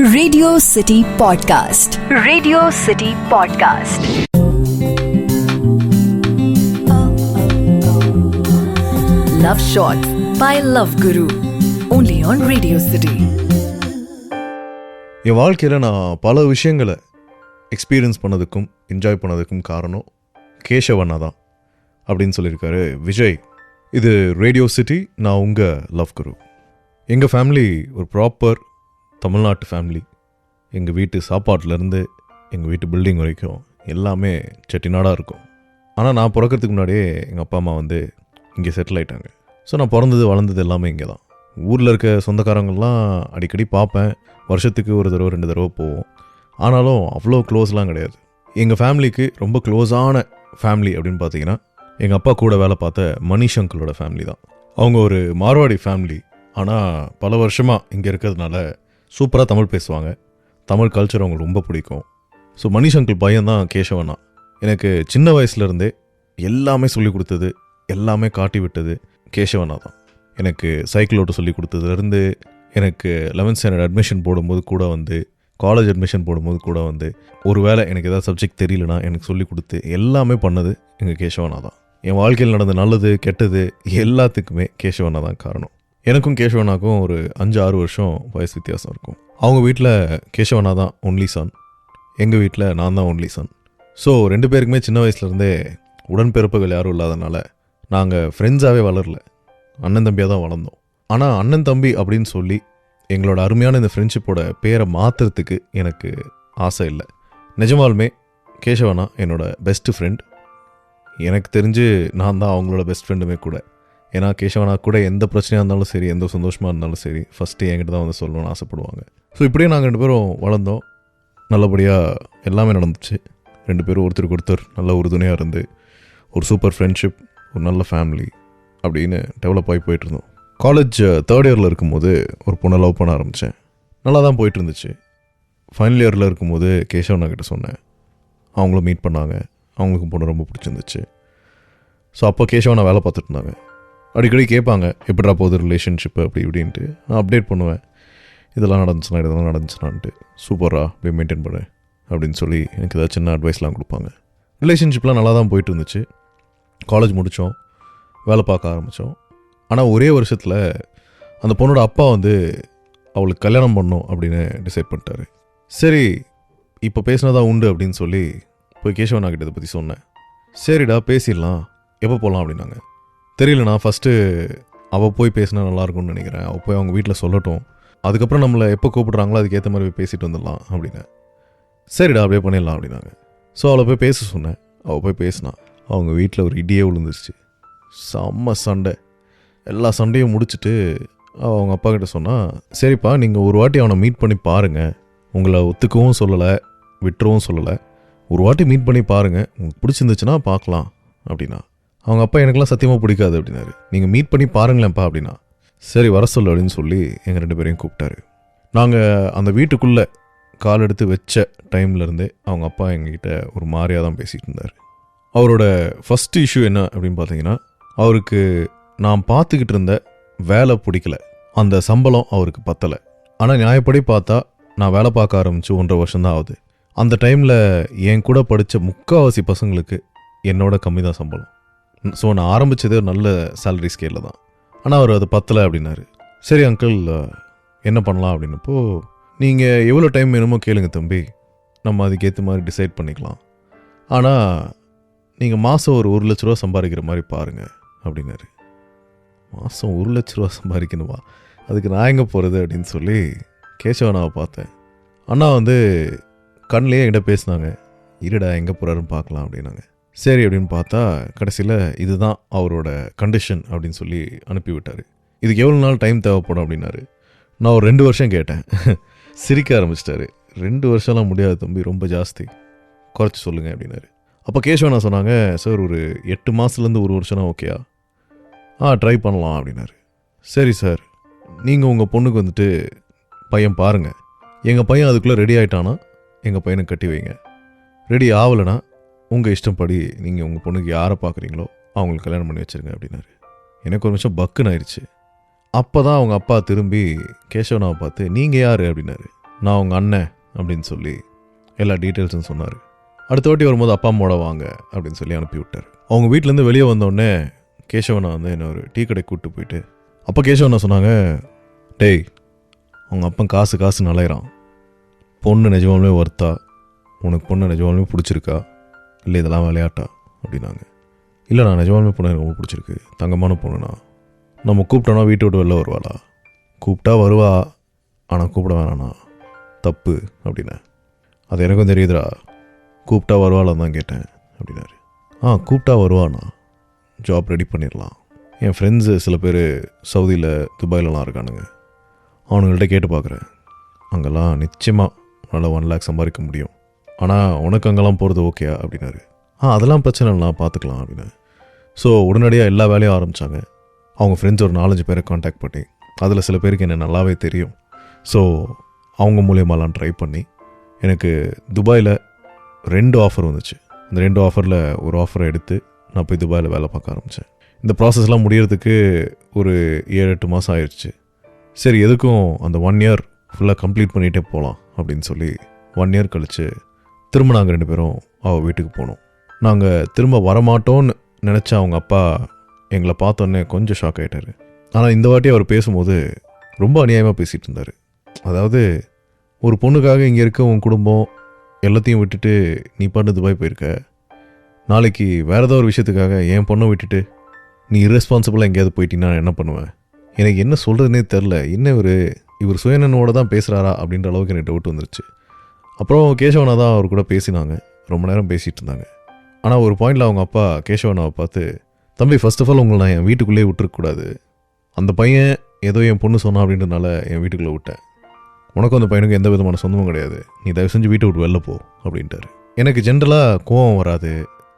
Radio city podcast, radio city podcast. Love shot bye love Guru, only on radio city. என் வாழ்க்கையில் நான் பல விஷயங்களை experience பண்ணதுக்கும் enjoy பண்ணதுக்கும் காரணம் கேசவண்ணா தான் அப்படின்னு சொல்லியிருக்காரு விஜய். இது ரேடியோ சிட்டி, நான் உங்கள் லவ் குரு. எங்கள் ஃபேமிலி ஒரு ப்ராப்பர் தமிழ்நாட்டு ஃபேமிலி. எங்கள் வீட்டு சாப்பாட்டிலேருந்து எங்கள் வீட்டு பில்டிங் வரைக்கும் எல்லாமே செட்டிநாடாக இருக்கும். ஆனால் நான் பிறக்கிறதுக்கு முன்னாடியே எங்கள் அப்பா அம்மா இங்கே செட்டில் ஆகிட்டாங்க. ஸோ நான் பிறந்தது வளர்ந்தது எல்லாமே இங்கே தான். ஊரில் இருக்க சொந்தக்காரங்கள்லாம் அடிக்கடி பார்ப்பேன், வருஷத்துக்கு ஒரு தடவை 2 தடவை போவோம். ஆனாலும் அவ்வளோ க்ளோஸ்லாம் கிடையாது. எங்கள் ஃபேமிலிக்கு ரொம்ப க்ளோஸான ஃபேமிலி அப்படின்னு பார்த்தீங்கன்னா எங்கள் அப்பா கூட வேலை பார்த்த மணிஷ் அங்கிளோட ஃபேமிலி தான். அவங்க ஒரு மார்வாடி ஃபேமிலி. ஆனால் பல வருஷமாக இங்கே இருக்கிறதுனால சூப்பராக தமிழ் பேசுவாங்க. தமிழ் கல்ச்சர் அவங்களுக்கு ரொம்ப பிடிக்கும். ஸோ மணிஷ் அங்கிள் பையன் தான் கேசவண்ணா. எனக்கு சின்ன வயசுலேருந்தே எல்லாமே சொல்லி கொடுத்தது, எல்லாமே காட்டி விட்டது கேசவண்ணா தான். எனக்கு சைக்கிள் ஓட்ட சொல்லி கொடுத்ததுலேருந்து, எனக்கு 11th ஸ்டாண்டர்ட் அட்மிஷன் போடும்போது கூட காலேஜ் அட்மிஷன் போடும்போது கூட ஒரு வேளை எனக்கு ஏதாவது சப்ஜெக்ட் தெரியலனா எனக்கு சொல்லி கொடுத்து எல்லாமே பண்ணது எங்கள் கேசவண்ணா தான். என் வாழ்க்கையில் நடந்த நல்லது கெட்டது எல்லாத்துக்குமே கேசவண்ணா தான் காரணம். எனக்கும் கேசவண்ணாக்கும் ஒரு 5-6 வருஷம் வயசு வித்தியாசம் இருக்கும். அவங்க வீட்டில் கேசவண்ணா தான் ஒன்லி சன், எங்கள் வீட்டில் நான் தான் ஒன்லி சன். ஸோ 2 பேருக்குமே சின்ன வயசுலேருந்தே உடன்பிறப்புகள் யாரும் இல்லாதனால நாங்கள் ஃப்ரெண்ட்ஸாகவே வளரல, அண்ணன் தம்பியாக தான் வளர்ந்தோம். ஆனால் அண்ணன் தம்பி அப்படின்னு சொல்லி எங்களோட அருமையான இந்த ஃப்ரெண்ட்ஷிப்போட பேரை மாற்றுறதுக்கு எனக்கு ஆசை இல்லை. நிஜமாலுமே கேசவண்ணா என்னோட பெஸ்ட்டு ஃப்ரெண்ட். எனக்கு தெரிஞ்சு நான் தான் அவங்களோட பெஸ்ட் ஃப்ரெண்டுமே கூட. ஏன்னா கேசவண்ணா கூட எந்த பிரச்சனையாக இருந்தாலும் சரி, எந்த சந்தோஷமாக இருந்தாலும் சரி, ஃபஸ்ட்டு என்கிட்ட தான் சொல்லணும்னு ஆசைப்படுவாங்க. ஸோ இப்படியே நாங்கள் 2 பேரும் வளர்ந்தோம். நல்லபடியாக எல்லாமே நடந்துச்சு. 2 பேரும் ஒருத்தருக்கு ஒருத்தர் நல்ல உறுதுணையாக இருந்து ஒரு சூப்பர் ஃப்ரெண்ட்ஷிப், ஒரு நல்ல ஃபேமிலி அப்படின்னு டெவலப் ஆகி போயிட்டுருந்தோம். காலேஜ் 3rd இயரில் இருக்கும்போது ஒரு பொண்ணை லவ் பண்ண ஆரம்பித்தேன். நல்லா தான் போயிட்டு இருந்துச்சு. ஃபைனல் இயரில் இருக்கும்போது கேசவண்ணா கிட்ட சொன்னேன். அவங்களும் மீட் பண்ணாங்க. அவங்களுக்கும் பொண்ணு ரொம்ப பிடிச்சிருந்துச்சு. ஸோ அப்போ கேசவண்ணா வேலை பார்த்துட்டு இருந்தாங்க. அடிக்கடி கேட்பாங்க எப்படிடா போகுது ரிலேஷன்ஷிப்பு அப்படி இப்படின்ட்டு. நான் அப்டேட் பண்ணுவேன், இதெல்லாம் நடந்துச்சுனான்ட்டு. சூப்பராக அப்படியே மெயின்டைன் பண்ணு அப்படின்னு சொல்லி எனக்கு ஏதாவது சின்ன அட்வைஸ்லாம் கொடுப்பாங்க. ரிலேஷன்ஷிப்லாம் நல்லா தான் போயிட்டு இருந்துச்சு. காலேஜ் முடித்தோம், வேலை பார்க்க ஆரம்பித்தோம். ஆனால் ஒரே வருஷத்தில் அந்த பொண்ணோட அப்பா அவளுக்கு கல்யாணம் பண்ணணும் அப்படின்னு டிசைட் பண்ணிட்டாரு. சரி இப்போ பேசினதான் உண்டு அப்படின்னு சொல்லி போய் கேசவண்ணா கிட்ட இதை பற்றி சொன்னேன். சரிடா பேசிடலாம், எப்போ போகலாம் அப்படின்னாங்க. தெரியலண்ணா, ஃபஸ்ட்டு அவள் போய் பேசினா நல்லாயிருக்கும்னு நினைக்கிறேன். அவள் போய் அவங்க வீட்டில் சொல்லட்டும், அதுக்கப்புறம் நம்மளை எப்போ கூப்பிட்றாங்களோ அதுக்கேற்ற மாதிரி போய் பேசிட்டு வந்துடலாம் அப்படின்னு. சரிடா அப்படியே பண்ணிடலாம் அப்படின்னாங்க. ஸோ அவளை போய் பேச சொன்னேன். அவள் போய் பேசினா. அவங்க வீட்டில் ஒரு இடியே விழுந்துருச்சு. செம்ம சண்டை. எல்லா சண்டையும் முடிச்சுட்டு அவங்க அப்பா கிட்ட சொன்னால், சரிப்பா நீங்கள் ஒரு வாட்டி அவனை மீட் பண்ணி பாருங்கள், உங்களை ஒத்துக்கவும் சொல்லலை விட்டுறவும் சொல்லலை, ஒரு வாட்டி மீட் பண்ணி பாருங்கள், உங்களுக்கு பிடிச்சிருந்துச்சுன்னா பார்க்கலாம் அப்படின்னா. அவங்க அப்பா எனக்குலாம் சத்தியமாக பிடிக்காது அப்படின்னாரு. நீங்கள் மீட் பண்ணி பாருங்களேன்ப்பா அப்படின்னா. சரி வர சொல்லு அப்படின்னு சொல்லி எங்கள் 2 பேரையும் கூப்பிட்டாரு. நாங்கள் அந்த வீட்டுக்குள்ளே கால் எடுத்து வச்ச டைம்லேருந்தே அவங்க அப்பா எங்ககிட்ட ஒரு மாதிரியாக தான் பேசிகிட்டு இருந்தார். அவரோட ஃபஸ்ட்டு இஷ்யூ என்ன அப்படின்னு பார்த்தீங்கன்னா, அவருக்கு நான் பார்த்துக்கிட்டு இருந்த வேலை பிடிக்கல, அந்த சம்பளம் அவருக்கு பத்தலை. ஆனால் நியாயப்படி பார்த்தா நான் வேலை பார்க்க ஆரம்பித்து 1.5 வருஷம்தான் ஆகுது. அந்த டைமில் என் கூட படித்த 3/4 பசங்களுக்கு என்னோட கம்மி தான் சம்பளம். ஸோ நான் ஆரம்பித்ததே ஒரு நல்ல சேலரி ஸ்கேலில் தான். ஆனால் அவர் அது பத்தலை அப்படின்னாரு. சரி அங்கிள் என்ன பண்ணலாம் அப்படின்னப்போ, நீங்கள் எவ்வளோ டைம் வேணுமோ கேளுங்க தம்பி, நம்ம அதுக்கேற்ற மாதிரி டிசைட் பண்ணிக்கலாம். ஆனால் நீங்கள் மாதம் ஒரு 1 லட்ச ரூபா சம்பாதிக்கிற மாதிரி பாருங்கள் அப்படின்னாரு. மாதம் 1 லட்ச ரூபா சம்பாதிக்கணுமா, அதுக்கு நான் எங்கே போகிறது அப்படின்னு சொல்லி கேசவண்ணாவை பார்த்தேன். அண்ணா கண்ணிலே என்கிட்ட பேசினாங்க, இருடா எங்கே போகிறாருன்னு பார்க்கலாம் அப்படின்னாங்க. சரி அப்படின்னு பார்த்தா கடைசியில் இதுதான் அவரோட கண்டிஷன் அப்படின்னு சொல்லி அனுப்பிவிட்டார். இதுக்கு எவ்வளோ நாள் டைம் தேவைப்படும் அப்படின்னாரு. நான் ஒரு 2 வருஷம் கேட்டேன். சிரிக்க ஆரம்பிச்சிட்டாரு. 2 வருஷம்லாம் முடியாது தம்பி, ரொம்ப ஜாஸ்தி, குறைச்சி சொல்லுங்கள் அப்படின்னாரு. அப்போ கேசவண்ணா சொன்னாங்க, சார் ஒரு 8 மாதத்துலேருந்து 1 வருஷம்னா ஓகேயா? ட்ரை பண்ணலாம் அப்படின்னாரு. சரி சார், நீங்கள் உங்கள் பொண்ணுக்கு பையன் பாருங்கள், எங்கள் பையன் அதுக்குள்ளே ரெடி ஆகிட்டானா எங்கள் பையனை கட்டி வைங்க, ரெடி ஆகலைன்னா உங்கள் இஷ்டப்படி நீங்கள் உங்கள் பொண்ணுக்கு யாரை பார்க்குறீங்களோ அவங்களுக்கு கல்யாணம் பண்ணி வச்சுருங்க அப்படின்னாரு. எனக்கு ஒரு நிமிஷம் பக்குன்னு ஆயிடுச்சு. அப்போ தான் அவங்க அப்பா திரும்பி கேசவனாவை பார்த்து, நீங்கள் யார் அப்படின்னாரு. நான் உங்கள் அண்ணன் அப்படின்னு சொல்லி எல்லா டீட்டெயில்ஸும் சொன்னார். அடுத்த வாட்டி வரும்போது அப்பா அம்மாவோட வாங்க அப்படின்னு சொல்லி அனுப்பி விட்டார். அவங்க வீட்டிலேருந்து வெளியே வந்தோடனே கேசவனை வந்து என்ன ஒரு டீ கடைக்கு கூப்பிட்டு போயிட்டு அப்போ கேசவனை சொன்னாங்க, டேய் அவங்க அப்பா காசு நலையிறான், பொண்ணு நிஜமாலுமே ஒர்த்தா, உனக்கு பொண்ணு நிஜமாலுமே பிடிச்சிருக்கா இல்லை இதெல்லாம் விளையாட்டா அப்படின்னாங்க. இல்லை நான் நிஜமாலுமே பொண்ணு எனக்கு ரொம்ப பிடிச்சிருக்கு, தங்கமான பொண்ணுண்ணா, நம்ம கூப்பிட்டோன்னா வீட்டை விட்டு வெளில வருவாளா? கூப்பிட்டா வருவா, ஆனால் கூப்பிட வேணாண்ணா, தப்பு அப்படின்னேன். அது எனக்கும் தெரியுதுடா, கூப்பிட்டா வருவாளான்னு தான் கேட்டேன் அப்படின்னாரு. கூப்பிட்டா வருவாண்ணா, ஜாப் ரெடி பண்ணிடலாம். என் ஃப்ரெண்ட்ஸு சில பேர் சவுதியில் துபாயிலலாம் இருக்கானுங்க, அவனுங்கள்ட்ட கேட்டு பார்க்குறேன், அங்கெல்லாம் நிச்சயமாக நல்லா 1 lakh சம்பாதிக்க முடியும். ஆனால் உனக்கு அங்கெல்லாம் போகிறது ஓகேயா அப்படின்னாரு. அதெல்லாம் பிரச்சனை இல்லை, பார்த்துக்கலாம் அப்படின்னு. ஸோ உடனடியாக எல்லா வேலையும் ஆரம்பித்தாங்க. அவங்க ஃப்ரெண்ட்ஸ் ஒரு 4-5 பேரை காண்டாக்ட் பண்ணி, அதில் சில பேருக்கு என்ன நல்லாவே தெரியும். ஸோ அவங்க மூலியமாலாம் ட்ரை பண்ணி எனக்கு துபாயில் 2 ஆஃபர் வந்துச்சு. அந்த 2 ஆஃபரில் ஒரு ஆஃபரை எடுத்து நான் போய் துபாயில் வேலை பார்க்க ஆரம்பித்தேன். இந்த ப்ராசஸ்லாம் முடியறதுக்கு ஒரு 7-8 மாதம் ஆயிடுச்சு. சரி எதுக்கும் அந்த 1 year ஃபுல்லாக கம்ப்ளீட் பண்ணிகிட்டே போகலாம் அப்படின்னு சொல்லி 1 year கழித்து திரும்ப நாங்கள் 2 பேரும் அவள் வீட்டுக்கு போனோம். நாங்கள் திரும்ப வரமாட்டோன்னு நினச்ச அவங்க அப்பா எங்களை பார்த்தோன்னே கொஞ்சம் ஷாக் ஆகிட்டார். ஆனால் இந்த வாட்டி அவர் பேசும்போது ரொம்ப அநியாயமாக பேசிகிட்டு இருந்தார். அதாவது ஒரு பொண்ணுக்காக இங்கே இருக்க உன் குடும்பம் எல்லாத்தையும் விட்டுட்டு நீ பாட்டு துபாய் போயிருக்க, நாளைக்கு வேறு ஏதோ ஒரு விஷயத்துக்காக என் பொண்ணை விட்டுட்டு நீ இர்ரெஸ்பான்சிபிளாக எங்கேயாவது போயிட்டீங்கன்னா என்ன பண்ணுவேன்? எனக்கு என்ன சொல்கிறதுனே தெரில. என்ன இவர் சுயநனோட தான் பேசுகிறாரா அப்படின்ற அளவுக்கு எனக்கு டவுட் வந்துருச்சு. அப்புறம் கேசவனா தான் அவர் கூட பேசினாங்க, ரொம்ப நேரம் பேசிகிட்டு இருந்தாங்க. ஆனால் ஒரு பாயிண்டில் அவங்க அப்பா கேசவனாவை பார்த்து, தம்பி ஃபர்ஸ்ட் ஆஃப் ஆல் உங்களை நான் என் வீட்டுக்குள்ளேயே விட்டுருக்கக்கூடாது, அந்த பையன் ஏதோ என் பொண்ணு சொன்னான் அப்படின்றனால என் வீட்டுக்குள்ளே விட்டேன், உனக்கும் அந்த பையனுக்கு எந்த விதமான சொந்தமும் கிடையாது, நீ தயவு செஞ்சு வீட்டை விட்டு வெளில போ அப்படின்ட்டாரு. எனக்கு ஜென்ரலாக கோவம் வராது,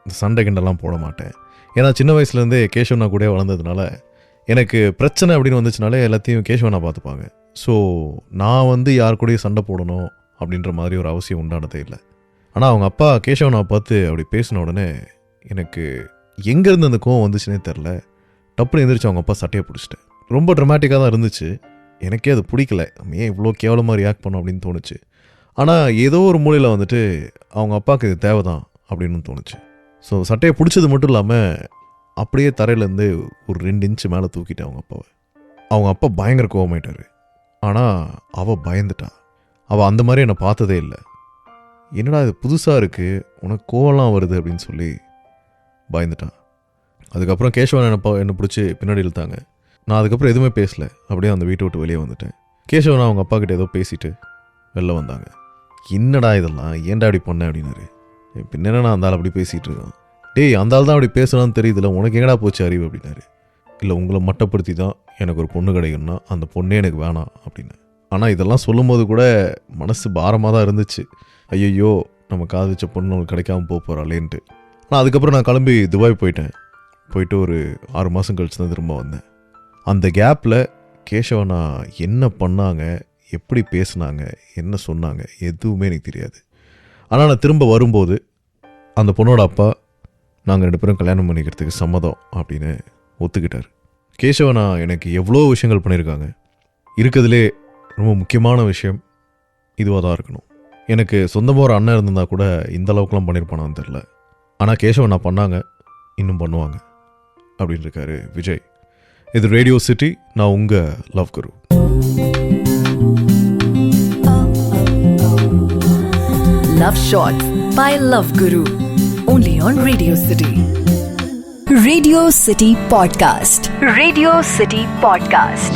இந்த சண்டை கிண்டெல்லாம் போட மாட்டேன். ஏன்னா சின்ன வயசுலேருந்தே கேசவனா கூட வளர்ந்ததுனால எனக்கு பிரச்சனை அப்படின்னு வந்துச்சுனாலே எல்லாத்தையும் கேசவனா பார்த்துப்பாங்க. ஸோ நான் வந்து யார் கூடயும் சண்டை போடணும் அப்படின்ற மாதிரி ஒரு அவசியம் உண்டானதே இல்லை. ஆனால் அவங்க அப்பா கேசவனா பார்த்து அப்படி பேசின உடனே எனக்கு எங்கேருந்து அந்த கோவம் வந்துச்சுன்னே தெரில. டப்புன்னு எழுந்திரிச்சு அவங்க அப்பா சட்டையை பிடிச்சிட்டேன். ரொம்ப ட்ரமாட்டிக்காக தான் இருந்துச்சு, எனக்கே அது பிடிக்கல, ஏன் இவ்வளோ கேவலமாக ரியாக்ட் பண்ணோம் அப்படின்னு தோணுச்சு. ஆனால் ஏதோ ஒரு மூலையில் வந்துட்டு அவங்க அப்பாவுக்கு இது தேவை தான் அப்படின்னு தோணுச்சு. ஸோ சட்டையை பிடிச்சது மட்டும் இல்லாமல் அப்படியே தரையிலேருந்து ஒரு 2 inch மேலே தூக்கிட்டேன் அவங்க அப்பாவை. அவங்க அப்பா பயங்கர கோவமாயிட்டார். ஆனால் அவள் பயந்துட்டா. அவள் அந்த மாதிரி என்னை பார்த்ததே இல்லை. என்னடா இது புதுசாக இருக்குது, உனக்கு கோவம்லாம் வருது அப்படின்னு சொல்லி பயந்துட்டான். அதுக்கப்புறம் கேசவன் என்னை பிடிச்சி பின்னாடி இழுத்தாங்க. நான் அதுக்கப்புறம் எதுவுமே பேசலை, அப்படியே அந்த வீட்டை விட்டு வெளியே வந்துட்டேன். கேசவன் அவங்க அப்பா கிட்ட ஏதோ பேசிட்டு வெளில வந்தாங்க. என்னடா இதெல்லாம், ஏன்டா அப்படி பண்ணேன் அப்படின்னாரு. பின்ன நான் அந்த ஆள் அப்படி பேசிகிட்டு இருக்கான். டேய் அந்த ஆள் தான் அப்படி பேசலான்னு தெரியுதுல, உனக்கு எங்கடா போச்சு அறிவு அப்படின்னாரு. இல்லை உங்களை மட்டப்படுத்தி தான் எனக்கு ஒரு பொண்ணு கிடைக்குன்னா அந்த பொண்ணே எனக்கு வேணாம் அப்படின்னு. ஆனால் இதெல்லாம் சொல்லும்போது கூட மனசு பாரமாக தான் இருந்துச்சு. ஐயோ நம்ம காதலிச்ச பொண்ணு நம்மளுக்கு கிடைக்காம போகிறாளேன்ட்டு. ஆனால் அதுக்கப்புறம் நான் கிளம்பி துபாய் போயிட்டு ஒரு 6 மாதம் கழிச்சு தான் திரும்ப வந்தேன். அந்த கேப்பில் கேசவனா என்ன பண்ணாங்க, எப்படி பேசுனாங்க, என்ன சொன்னாங்க எதுவுமே எனக்கு தெரியாது. ஆனால் நான் திரும்ப வரும்போது அந்த பொண்ணோட அப்பா நாங்கள் 2 பேரும் கல்யாணம் பண்ணிக்கிறதுக்கு சம்மதம் அப்படின்னு ஒத்துக்கிட்டார். கேசவனா எனக்கு எவ்வளோ விஷயங்கள் பண்ணியிருக்காங்க. இருக்கிறதுலே ரொம்ப முக்கியமான விஷயம் இதுவாக தான் இருக்கணும். எனக்கு சொந்தமாக ஒரு அண்ணன் இருந்திருந்தால் கூட இந்த அளவுக்குலாம் பண்ணியிருப்பானான்னு தெரில. ஆனால் கேசவனா பண்ணாங்க, இன்னும் பண்ணுவாங்க அப்படின்னு இருக்காரு விஜய். இது ரேடியோ சிட்டி, நான் உங்கள் love Guru. Love Shots by Love Guru. Only on Radio City. Radio City Podcast. Radio City Podcast.